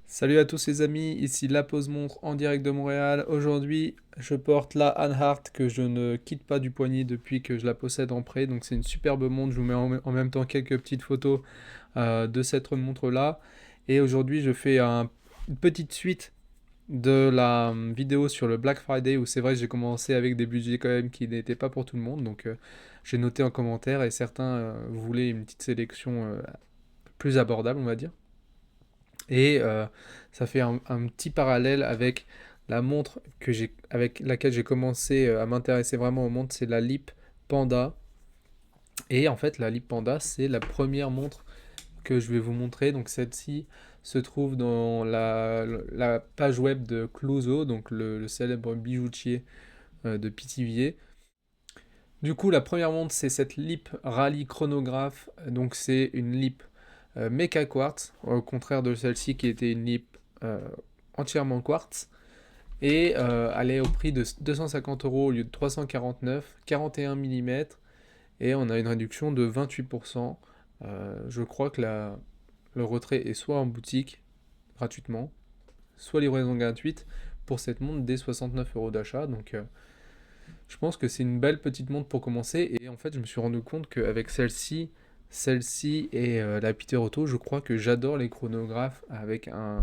Salut à tous les amis, ici La Pause Montre en direct de Montréal. Aujourd'hui, je porte la Hanhart que je ne quitte pas du poignet depuis que je la possède en prêt. Donc c'est une superbe montre, je vous mets en même temps quelques petites photos de cette montre-là. Et aujourd'hui, je fais une petite suite de la vidéo sur le Black Friday où c'est vrai que j'ai commencé avec des budgets quand même qui n'étaient pas pour tout le monde. Donc j'ai noté en commentaire et certains voulaient une petite sélection plus abordable, on va dire. Et ça fait un petit parallèle avec la montre avec laquelle j'ai commencé à m'intéresser vraiment aux montres, c'est la Lip Panda. Et en fait, la Lip Panda, c'est la première montre que je vais vous montrer. Donc celle-ci se trouve dans la page web de Clouseau, donc le célèbre bijoutier de Pithiviers. Du coup, la première montre, c'est cette Lip Rally chronographe. Donc c'est une Lip Mecha Quartz, au contraire de celle-ci qui était une lip euh, entièrement quartz. Et elle est au prix de 250 euros au lieu de 349, 41 mm, et on a une réduction de 28%. Je crois que le retrait est soit en boutique gratuitement, soit livraison gratuite pour cette montre dès 69 euros d'achat. Donc je pense que c'est une belle petite montre pour commencer. Et en fait, je me suis rendu compte qu'avec celle-ci et la Peter Otto, je crois que j'adore les chronographes avec un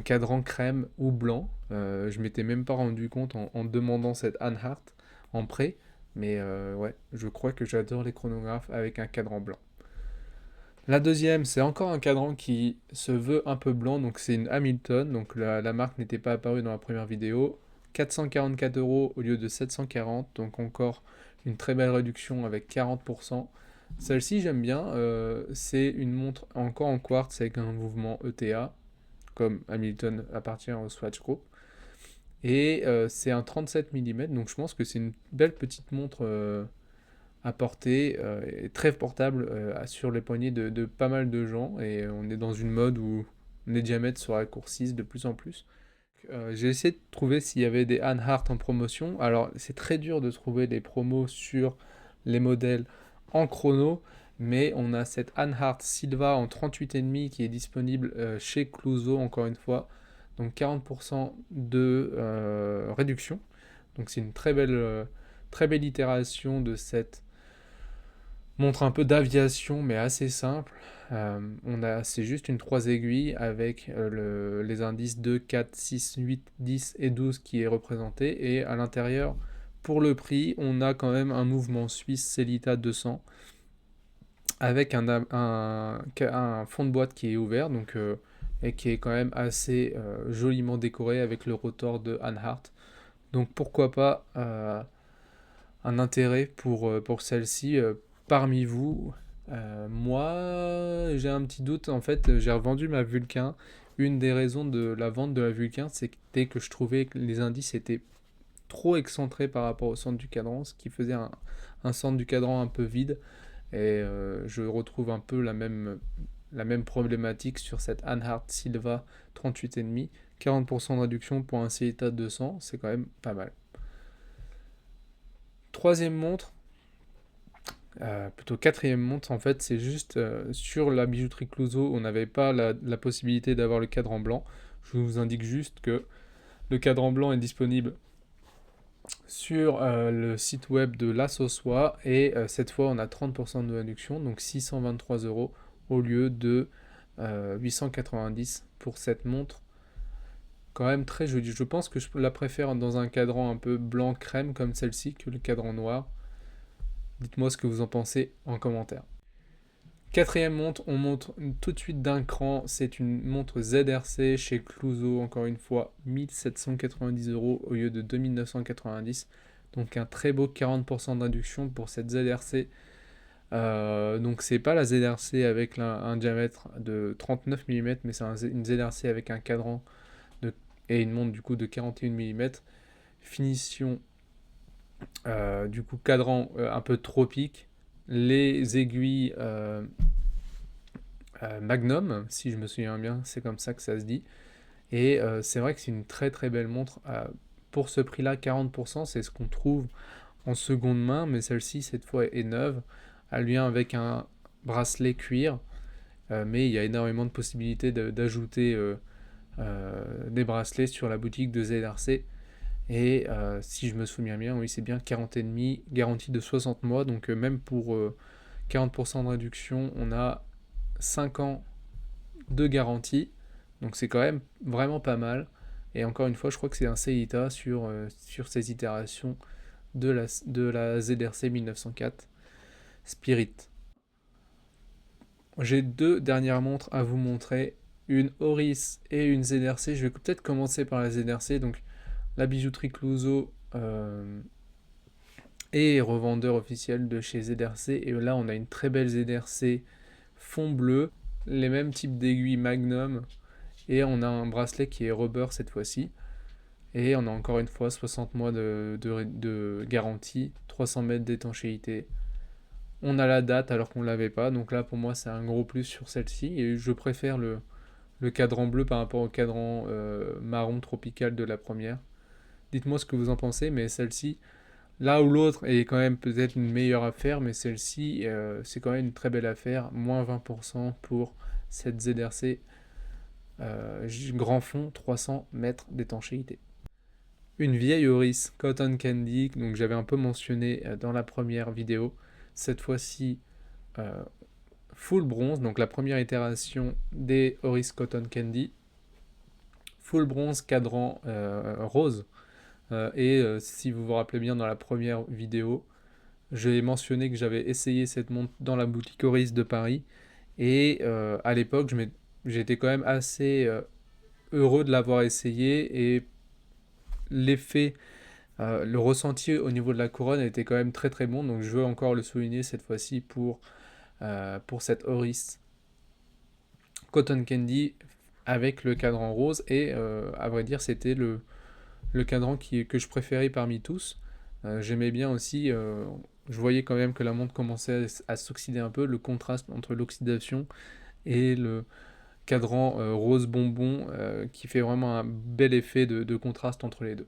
cadran crème ou blanc. Je m'étais même pas rendu compte en demandant cette Hanhart en prêt. Mais ouais, je crois que j'adore les chronographes avec un cadran blanc. La deuxième, c'est encore un cadran qui se veut un peu blanc, donc c'est une Hamilton, donc la marque n'était pas apparue dans la première vidéo. 444 euros au lieu de 740, donc encore une très belle réduction avec 40%. Celle-ci j'aime bien, c'est une montre encore en quartz avec un mouvement ETA, comme Hamilton appartient au Swatch Group. Et c'est un 37 mm, donc je pense que c'est une belle petite montre à porter, et très portable sur les poignets de pas mal de gens. Et on est dans une mode où les diamètres se raccourcissent de plus en plus. J'ai essayé de trouver s'il y avait des Hanhart en promotion. Alors c'est très dur de trouver des promos sur les modèles en chrono, mais on a cette Hanhart Silva en 38,5 qui est disponible chez Clouseau encore une fois. Donc 40% de réduction. Donc c'est une très belle itération de cette montre un peu d'aviation, mais assez simple. C'est juste une 3 aiguilles avec les indices 2, 4, 6, 8, 10 et 12 qui est représenté. Et à l'intérieur, pour le prix, on a quand même un mouvement suisse Celita 200 avec un fond de boîte qui est ouvert et qui est quand même assez joliment décoré avec le rotor de Hanhart. Donc pourquoi pas un intérêt pour celle-ci parmi vous. Moi, j'ai un petit doute. En fait, j'ai revendu ma Vulcain. Une des raisons de la vente de la Vulcain, c'était que je trouvais que les indices étaient trop excentrés par rapport au centre du cadran, ce qui faisait un centre du cadran un peu vide. Et je retrouve un peu la même problématique sur cette Hanhart Silva 38,5. 40% de réduction pour un Celita 200, c'est quand même pas mal. Troisième montre, plutôt quatrième montre, en fait, c'est juste sur la bijouterie Clouseau, on n'avait pas la possibilité d'avoir le cadran blanc. Je vous indique juste que le cadran blanc est disponible sur le site web de l'Assossois et cette fois on a 30% de réduction, donc 623 euros au lieu de 890 pour cette montre. Quand même très jolie. Je pense que je la préfère dans un cadran un peu blanc crème comme celle-ci que le cadran noir. Dites-moi ce que vous en pensez en commentaire. Quatrième montre, on montre tout de suite d'un cran. C'est une montre ZRC chez Clouseau, encore une fois, 1790 euros au lieu de 2990. Donc un très beau 40% de réduction pour cette ZRC. Donc c'est pas la ZRC avec un diamètre de 39 mm, mais c'est une ZRC avec un cadran et une montre du coup de 41 mm. Finition du coup cadran un peu tropique. Les aiguilles Magnum, si je me souviens bien, c'est comme ça que ça se dit. Et c'est vrai que c'est une très belle montre. Pour ce prix-là, 40%, c'est ce qu'on trouve en seconde main, mais celle-ci, cette fois, est neuve. Elle vient avec un bracelet cuir, mais il y a énormément de possibilités d'ajouter des bracelets sur la boutique de ZRC. Et si je me souviens bien, oui, c'est bien 40,5, garantie de 60 mois. Donc même pour 40% de réduction, on a 5 ans de garantie. Donc c'est quand même vraiment pas mal. Et encore une fois, je crois que c'est un Seita sur ces itérations de la ZRC 1904 Spirit. J'ai deux dernières montres à vous montrer, une Oris et une ZRC. Je vais peut-être commencer par la ZRC. Donc la bijouterie Clouseau est revendeur officiel de chez ZRC. Et là, on a une très belle ZRC fond bleu, les mêmes types d'aiguilles Magnum. Et on a un bracelet qui est rubber cette fois-ci. Et on a encore une fois 60 mois de garantie, 300 mètres d'étanchéité. On a la date alors qu'on ne l'avait pas. Donc là, pour moi, c'est un gros plus sur celle-ci. Et je préfère le cadran bleu par rapport au cadran marron tropical de la première. Dites-moi ce que vous en pensez, mais celle-ci, là où l'autre est quand même peut-être une meilleure affaire, mais celle-ci, c'est quand même une très belle affaire. Moins 20% pour cette ZRC grand fond, 300 mètres d'étanchéité. Une vieille Oris Cotton Candy, donc j'avais un peu mentionné dans la première vidéo. Cette fois-ci, full bronze, donc la première itération des Oris Cotton Candy. Full bronze, cadran rose. Si vous vous rappelez bien dans la première vidéo, j'ai mentionné que j'avais essayé cette montre dans la boutique Oris de Paris. Et à l'époque, j'étais quand même assez heureux de l'avoir essayé. Et l'effet, le ressenti au niveau de la couronne était quand même très très bon. Donc je veux encore le souligner cette fois-ci pour cette Oris Cotton Candy avec le cadran rose. Et à vrai dire, c'était le cadran que je préférais parmi tous. J'aimais bien aussi, je voyais quand même que la montre commençait à s'oxyder un peu, le contraste entre l'oxydation et le cadran rose bonbon qui fait vraiment un bel effet de contraste entre les deux.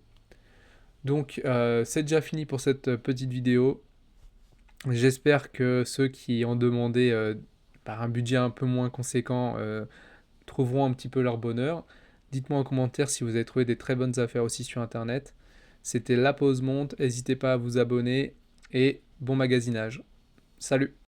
Donc c'est déjà fini pour cette petite vidéo. J'espère que ceux qui en demandaient par un budget un peu moins conséquent trouveront un petit peu leur bonheur. Dites-moi en commentaire si vous avez trouvé des très bonnes affaires aussi sur internet. C'était La Pause Montre, n'hésitez pas à vous abonner et bon magasinage. Salut!